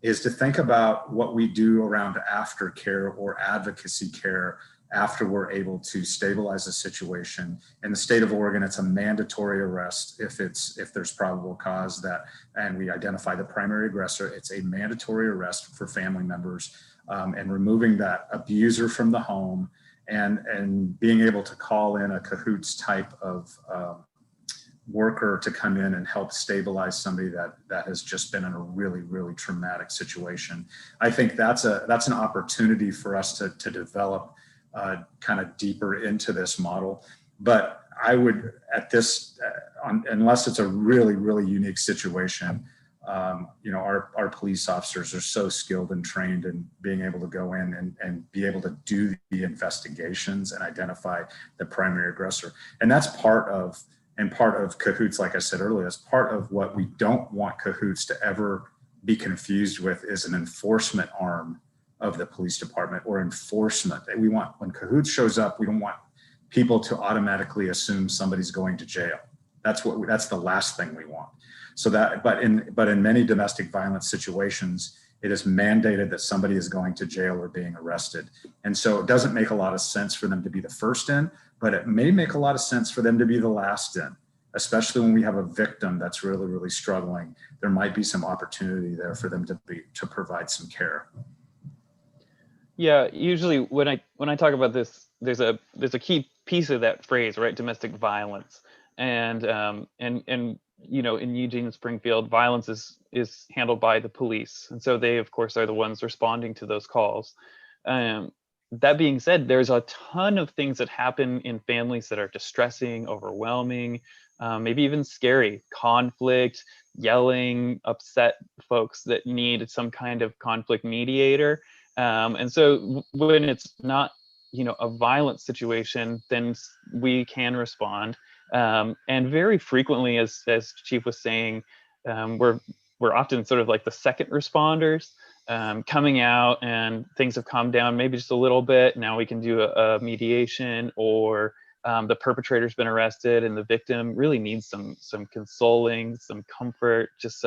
is to think about what we do around aftercare or advocacy care after we're able to stabilize the situation. In the state of Oregon, it's a mandatory arrest if there's probable cause and we identify the primary aggressor. It's a mandatory arrest for family members, and removing that abuser from the home, and being able to call in a Cahoots type of worker to come in and help stabilize somebody that has just been in a really, really traumatic situation. I think that's an opportunity for us to develop kind of deeper into this model. But I would, at this, unless it's a really, really unique situation, you know, our police officers are so skilled and trained in being able to go in and be able to do the investigations and identify the primary aggressor. And that's part of Cahoots, like I said earlier, as part of what we don't want Cahoots to ever be confused with is an enforcement arm of the police department or enforcement. We want, when Cahoots shows up, we don't want people to automatically assume somebody's going to jail. That's the last thing we want. So that, but in many domestic violence situations, it is mandated that somebody is going to jail or being arrested. And so it doesn't make a lot of sense for them to be the first in, but it may make a lot of sense for them to be the last in, especially when we have a victim that's really, really struggling. There might be some opportunity there for them to provide some care. Yeah, usually when I talk about this, there's a key piece of that phrase, right? Domestic violence, and you know, in Eugene and Springfield, violence is handled by the police, and so they of course are the ones responding to those calls. That being said, there's a ton of things that happen in families that are distressing, overwhelming, maybe even scary. Conflict, yelling, upset folks that need some kind of conflict mediator. And so when it's not, you know, a violent situation, then we can respond. And very frequently, as Chief was saying, we're often sort of like the second responders, coming out, and things have calmed down maybe just a little bit. Now we can do a mediation, or the perpetrator's been arrested and the victim really needs some consoling, some comfort, just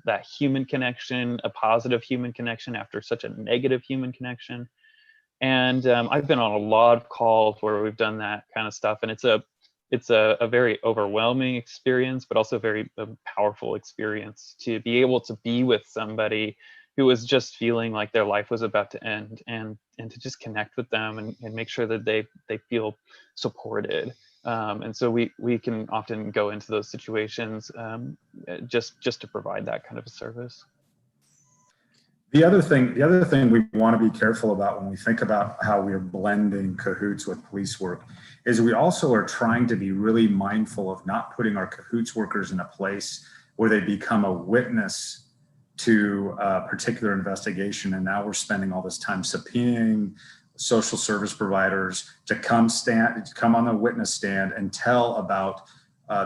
that human connection, a positive human connection after such a negative human connection. And I've been on a lot of calls where we've done that kind of stuff, and it's a very overwhelming experience, but also a very powerful experience to be able to be with somebody who was just feeling like their life was about to end, and to just connect with them and make sure that they feel supported. And so we can often go into those situations just to provide that kind of a service. The other thing we want to be careful about when we think about how we're blending Cahoots with police work is we also are trying to be really mindful of not putting our Cahoots workers in a place where they become a witness to a particular investigation. And now we're spending all this time subpoenaing social service providers to come on the witness stand and tell about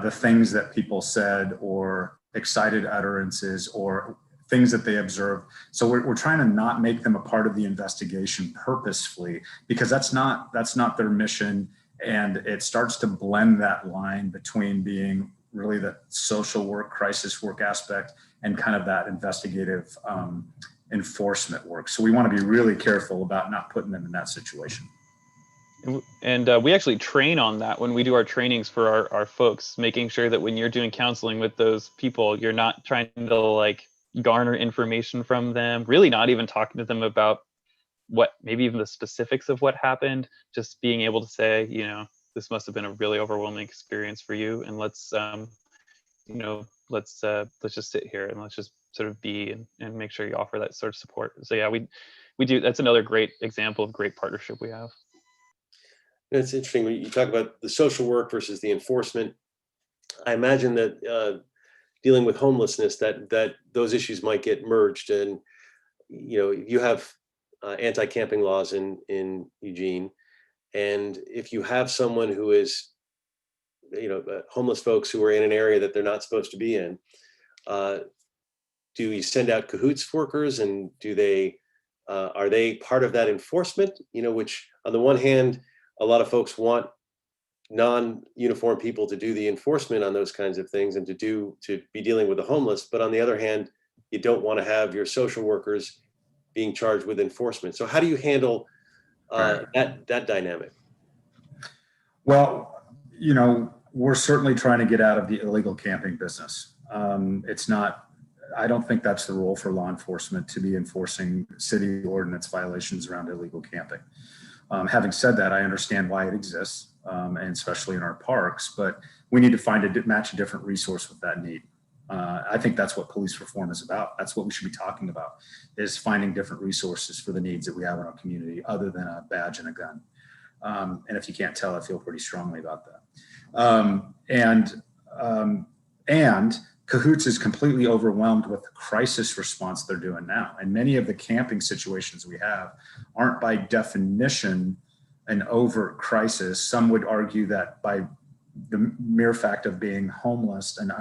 the things that people said, or excited utterances, or things that they observed. So we're trying to not make them a part of the investigation purposefully, because that's not their mission. And it starts to blend that line between being really the social work, crisis work aspect, and kind of that investigative enforcement work. So we want to be really careful about not putting them in that situation. And we actually train on that when we do our trainings for our folks, making sure that when you're doing counseling with those people, you're not trying to like garner information from them, really not even talking to them about what, maybe even the specifics of what happened, just being able to say, you know, this must have been a really overwhelming experience for you, and let's you know, let's just sit here and let's just sort of be and make sure you offer that sort of support. So yeah, we do. That's another great example of great partnership we have. It's interesting when you talk about the social work versus the enforcement. I imagine that dealing with homelessness, that those issues might get merged. And you know, you have anti-camping laws in Eugene, and if you have someone who is, you know, homeless folks who are in an area that they're not supposed to be in, do you send out Cahoots workers, and do they are they part of that enforcement? You know, which on the one hand, a lot of folks want non-uniform people to do the enforcement on those kinds of things and to be dealing with the homeless, but on the other hand, you don't want to have your social workers being charged with enforcement. So how do you handle that dynamic? Well, you know, we're certainly trying to get out of the illegal camping business. It's not, I don't think that's the role for law enforcement, to be enforcing city ordinance violations around illegal camping. Having said that, I understand why it exists, and especially in our parks, but we need to match a different resource with that need. I think that's what police reform is about. That's what we should be talking about, is finding different resources for the needs that we have in our community other than a badge and a gun. And if you can't tell, I feel pretty strongly about that. And Cahoots is completely overwhelmed with the crisis response they're doing now. And many of the camping situations we have aren't by definition an overt crisis. Some would argue that by the mere fact of being homeless and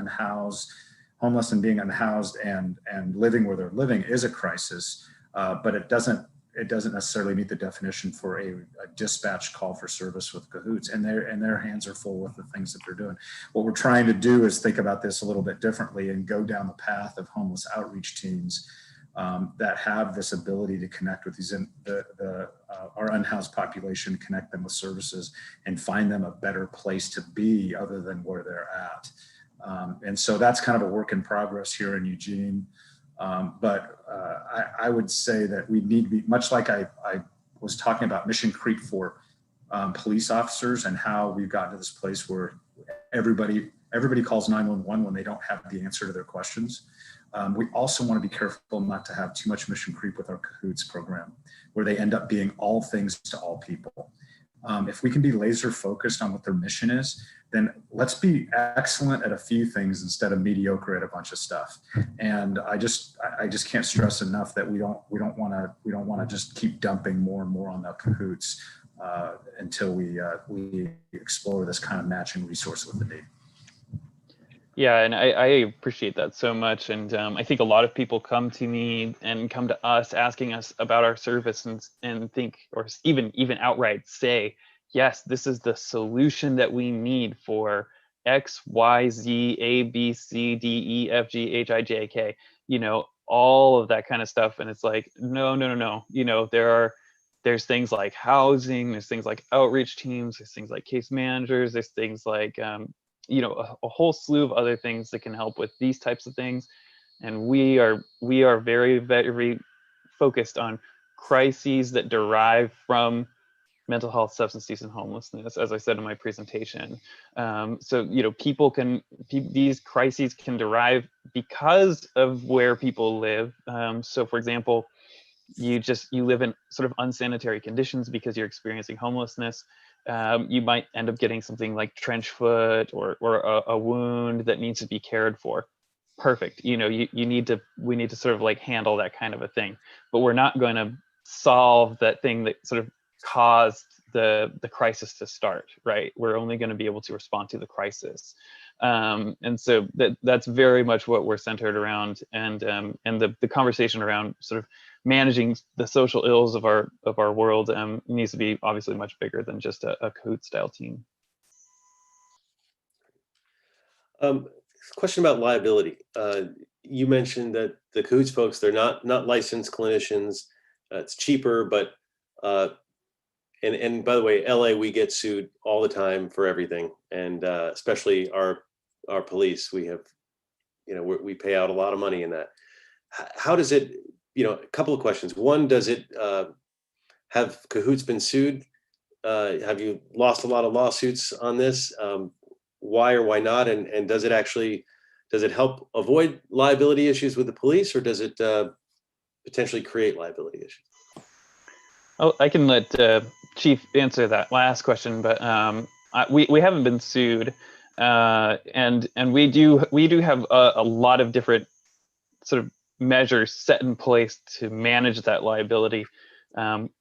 being unhoused and living where they're living is a crisis, but it doesn't necessarily meet the definition for a dispatch call for service with Cahoots, and their hands are full with the things that they're doing. What we're trying to do is think about this a little bit differently and go down the path of homeless outreach teams that have this ability to connect with our unhoused population, connect them with services, and find them a better place to be other than where they're at. And so that's kind of a work in progress here in Eugene. But I would say that we need to be, much like I was talking about Mission Creek for police officers, and how we've gotten to this place where everybody calls 911 when they don't have the answer to their questions. We also want to be careful not to have too much mission creep with our Cahoots program, where they end up being all things to all people. If we can be laser focused on what their mission is, then let's be excellent at a few things instead of mediocre at a bunch of stuff. And I just can't stress enough that we don't want to just keep dumping more and more on the Cahoots until we explore this kind of matching resource with the need. Yeah, and I appreciate that so much. And I think a lot of people come to me and come to us asking us about our service and think, or even outright say, yes, this is the solution that we need for X, Y, Z, A, B, C, D, E, F, G, H, I, J, K, all of that kind of stuff. And it's like, no. There's things like housing, there's things like outreach teams, there's things like case managers, there's things like, a whole slew of other things that can help with these types of things. And we are very, very focused on crises that derive from mental health, substance use, and homelessness, as I said in my presentation. These crises can derive because of where people live. So for example, you live in sort of unsanitary conditions because you're experiencing homelessness. You might end up getting something like trench foot or a wound that needs to be cared for. Perfect. We need to sort of like handle that kind of a thing, but we're not going to solve that thing that sort of caused the crisis to start, right? We're only going to be able to respond to the crisis. And so that's very much what we're centered around. And the conversation around sort of managing the social ills of our world needs to be obviously much bigger than just a Cahoot style team. Question about liability. You mentioned that the Cahoots folks, they're not licensed clinicians. It's cheaper, but and by the way, LA, we get sued all the time for everything, and especially our police. We have, we pay out a lot of money in that. How does it? A couple of questions. One, does it have Cahoots been sued? Have you lost a lot of lawsuits on this? Why or why not? And does it help avoid liability issues with the police, or does it potentially create liability issues? Oh, I can let Chief answer that last question, but we haven't been sued, and we do have a lot of different sort of measures set in place to manage that liability.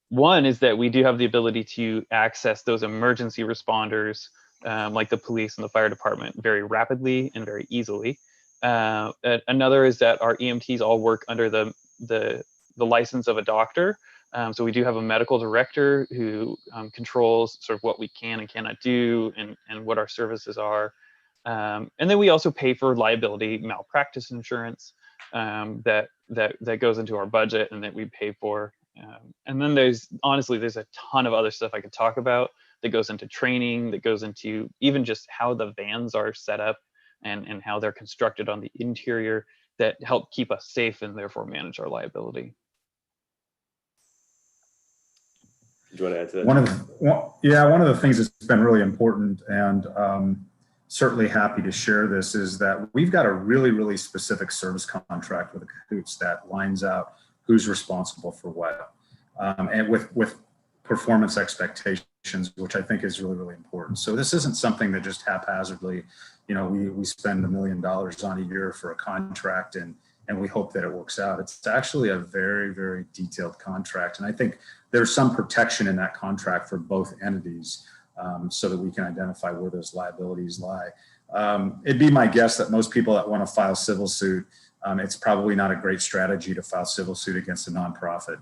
One is that we do have the ability to access those emergency responders, like the police and the fire department, very rapidly and very easily. Another is that our EMTs all work under the license of a doctor. So we do have a medical director who controls sort of what we can and cannot do and what our services are. And then we also pay for liability malpractice insurance that goes into our budget and that we pay for. And then there's a ton of other stuff I could talk about that goes into training, that goes into even just how the vans are set up and how they're constructed on the interior that help keep us safe and therefore manage our liability. Do you want to add to that? One of the things that's been really important, and certainly happy to share this, is that we've got a really, really specific service contract with the Cahoots that lines out who's responsible for what, and with performance expectations. which I think is really, really important. So this isn't something that just haphazardly, we spend $1 million on a year for a contract and we hope that it works out. It's actually a very, very detailed contract. And I think there's some protection in that contract for both entities so that we can identify where those liabilities lie. It'd be my guess that most people that want to file civil suit, it's probably not a great strategy to file civil suit against a nonprofit.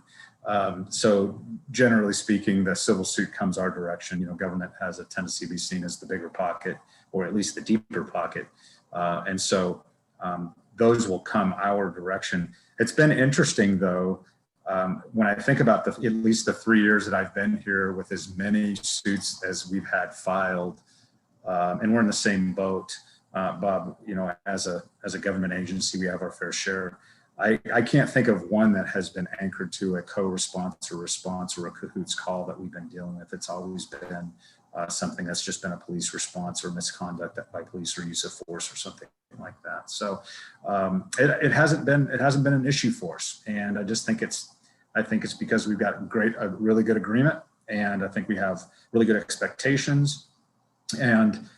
So generally speaking, the civil suit comes our direction. Government has a tendency to be seen as the bigger pocket, or at least the deeper pocket. And so those will come our direction. It's been interesting though, when I think about at least the 3 years that I've been here with as many suits as we've had filed, and we're in the same boat, Bob, as a government agency, we have our fair share. I can't think of one that has been anchored to a co-response or response or a Cahoots call that we've been dealing with. It's always been something that's just been a police response or misconduct by police or use of force or something like that. So it hasn't been an issue for us, and I just think it's because we've got a really good agreement, and I think we have really good expectations, and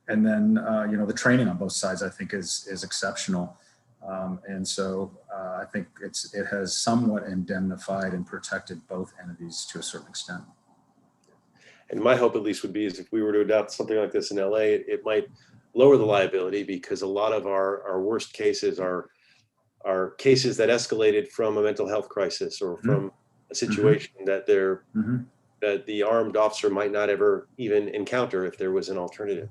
then the training on both sides I think is exceptional. And so I think it has somewhat indemnified and protected both entities to a certain extent. And my hope, at least, would be is if we were to adopt something like this in LA, it might lower the liability, because a lot of our worst cases are cases that escalated from a mental health crisis or from a situation that that the armed officer might not ever even encounter if there was an alternative.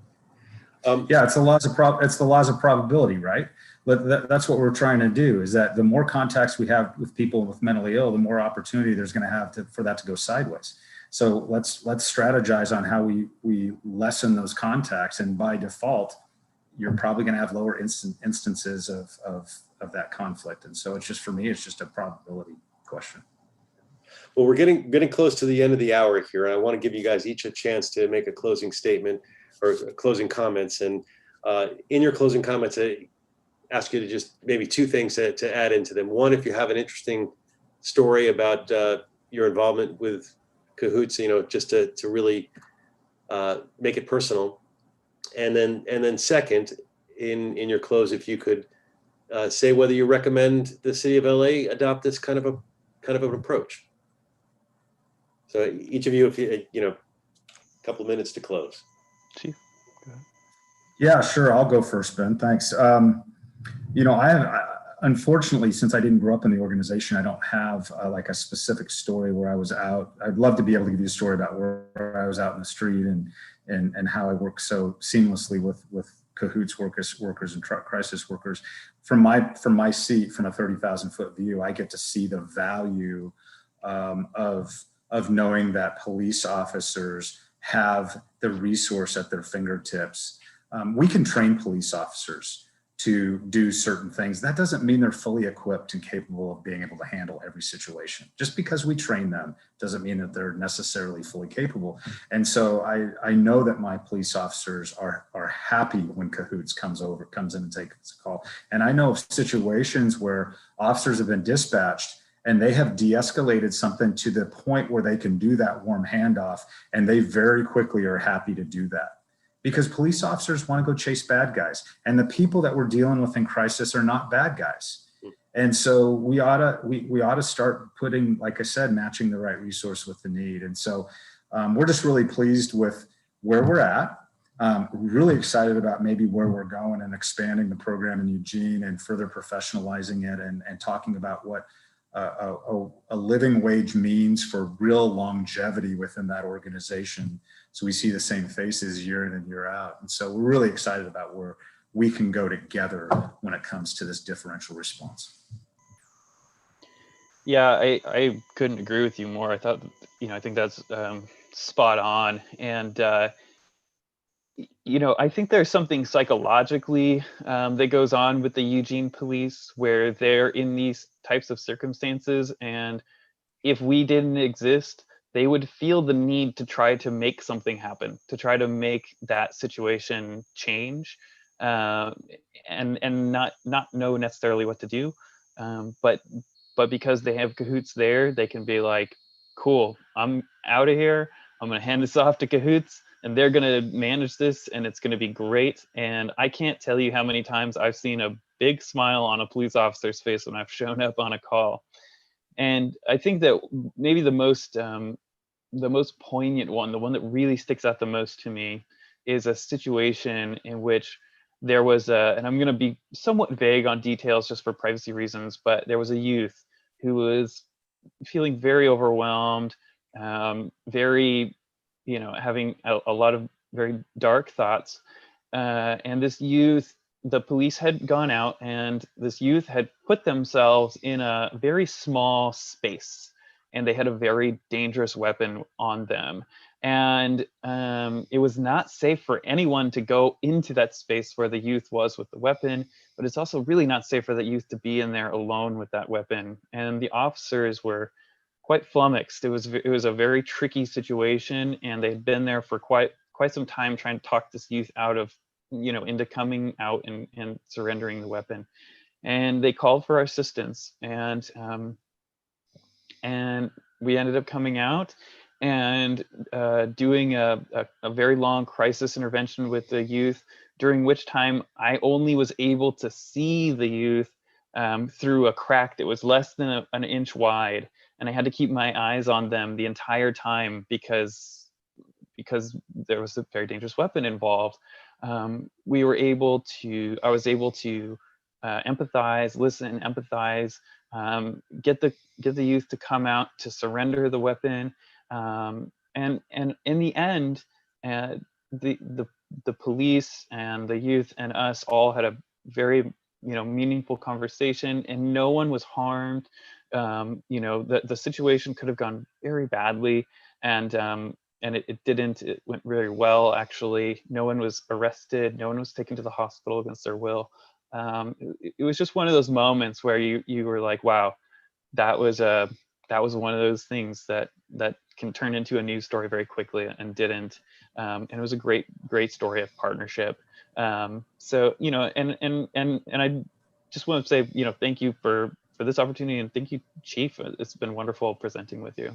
Yeah, it's the laws of probability, right? But that's what we're trying to do, is that the more contacts we have with people with mentally ill, the more opportunity there's going to have for that to go sideways. So let's strategize on how we lessen those contacts, and by default, you're probably going to have lower instances of that conflict. And so it's just a probability question. Well, we're getting close to the end of the hour here, and I want to give you guys each a chance to make a closing statement or closing comments. And in your closing comments, I ask you to just maybe two things to add into them. One, if you have an interesting story about your involvement with Cahoots, just to really make it personal. And then second, in your close, if you could say whether you recommend the city of LA adopt this kind of an approach. So each of you, if a couple of minutes to close. Chief, go ahead. Yeah, sure. I'll go first, Ben. Thanks. Unfortunately, since I didn't grow up in the organization, I don't have like a specific story where I was out. I'd love to be able to give you a story about where I was out in the street and how I work so seamlessly with Cahoots workers and truck crisis workers. From my seat, from a 30,000-foot view, I get to see the value of knowing that police officers have the resource at their fingertips. We can train police officers to do certain things. That doesn't mean they're fully equipped and capable of being able to handle every situation. Just because we train them doesn't mean that they're necessarily fully capable. And so I know that my police officers are happy when Cahoots comes in and takes a call. And I know of situations where officers have been dispatched and they have de-escalated something to the point where they can do that warm handoff, and they very quickly are happy to do that. Because police officers want to go chase bad guys, and the people that we're dealing with in crisis are not bad guys. And so we ought to start putting, like I said, matching the right resource with the need. And so we're just really pleased with where we're at. Really excited about maybe where we're going and expanding the program in Eugene and further professionalizing it and talking about what a living wage means for real longevity within that organization. So we see the same faces year in and year out. And so we're really excited about where we can go together when it comes to this differential response. Yeah, I couldn't agree with you more. I thought, I think that's spot on. And, I think there's something psychologically that goes on with the Eugene police where they're in these types of circumstances. And if we didn't exist, they would feel the need to try to make something happen, to try to make that situation change, and not know necessarily what to do. But because they have Cahoots there, they can be like, cool, I'm out of here. I'm going to hand this off to Cahoots, and they're going to manage this, and it's going to be great. And I can't tell you how many times I've seen a big smile on a police officer's face when I've shown up on a call. And I think that maybe the most poignant one, the one that really sticks out the most to me, is a situation in which there was and I'm going to be somewhat vague on details just for privacy reasons, but there was a youth who was feeling very overwhelmed, very, having a lot of very dark thoughts. And this youth, the police had gone out, and this youth had put themselves in a very small space, and they had a very dangerous weapon on them. And it was not safe for anyone to go into that space where the youth was with the weapon, but it's also really not safe for the youth to be in there alone with that weapon. And the officers were quite flummoxed. It was a very tricky situation, and they'd been there for quite some time trying to talk this youth out of, into coming out and surrendering the weapon. And they called for our assistance, and we ended up coming out and doing a very long crisis intervention with the youth, during which time I only was able to see the youth through a crack that was less than an inch wide, and I had to keep my eyes on them the entire time because there was a very dangerous weapon involved. I was able to empathize, listen, empathize, get the youth to come out to surrender the weapon, and in the end, the police and the youth and us all had a very meaningful conversation, and no one was harmed. The situation could have gone very badly, and it didn't. It went very well, actually. No one was arrested. No one was taken to the hospital against their will. It was just one of those moments where you were like, wow, that was one of those things that can turn into a news story very quickly, and didn't. And it was a great story of partnership. So and I just want to say thank you for this opportunity, and thank you, Chief. It's been wonderful presenting with you.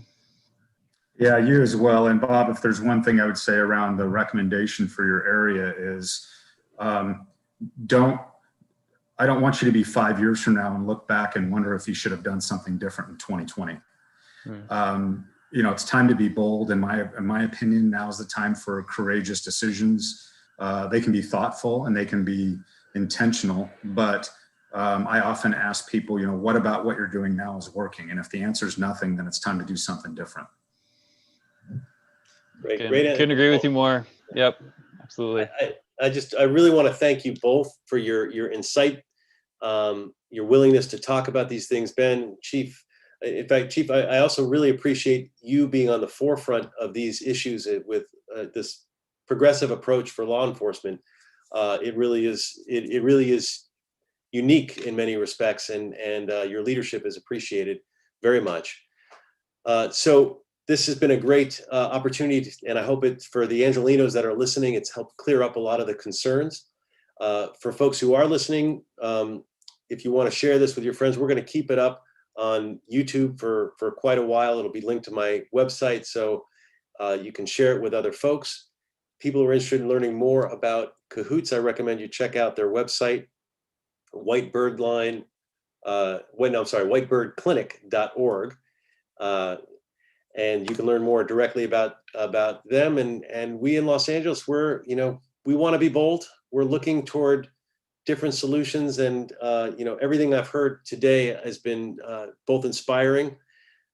Yeah, you as well. And Bob, if there's one thing I would say around the recommendation for your area is, I don't want you to be 5 years from now and look back and wonder if you should have done something different in 2020. It's time to be bold. In my opinion, now is the time for courageous decisions. They can be thoughtful and they can be intentional, but I often ask people, what about what you're doing now is working? And if the answer is nothing, then it's time to do something different. Great. Couldn't agree with you more. Yep, absolutely. I really want to thank you both for your insight, your willingness to talk about these things. Ben, Chief, in fact, Chief, I also really appreciate you being on the forefront of these issues with this progressive approach for law enforcement. It really is unique in many respects, and your leadership is appreciated very much. So this has been a great opportunity, and I hope it's for the Angelinos that are listening, it's helped clear up a lot of the concerns. For folks who are listening, if you want to share this with your friends, we're going to keep it up on YouTube for quite a while. It'll be linked to my website, so you can share it with other folks. People who are interested in learning more about Cahoots, I recommend you check out their website, whitebirdclinic.org. And you can learn more directly about them. And we in Los Angeles, we want to be bold. We're looking toward different solutions, and everything I've heard today has been both inspiring,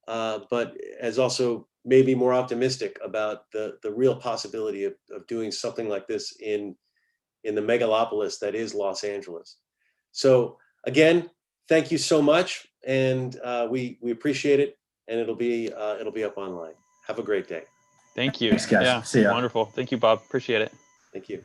but has also made me more optimistic about the real possibility of doing something like this in the megalopolis that is Los Angeles. So again, thank you so much, and we appreciate it. And it'll be up online. Have a great day. Thank you. Thanks, guys. Yeah, See ya. wonderful. Thank you, Bob. Appreciate it. Thank you.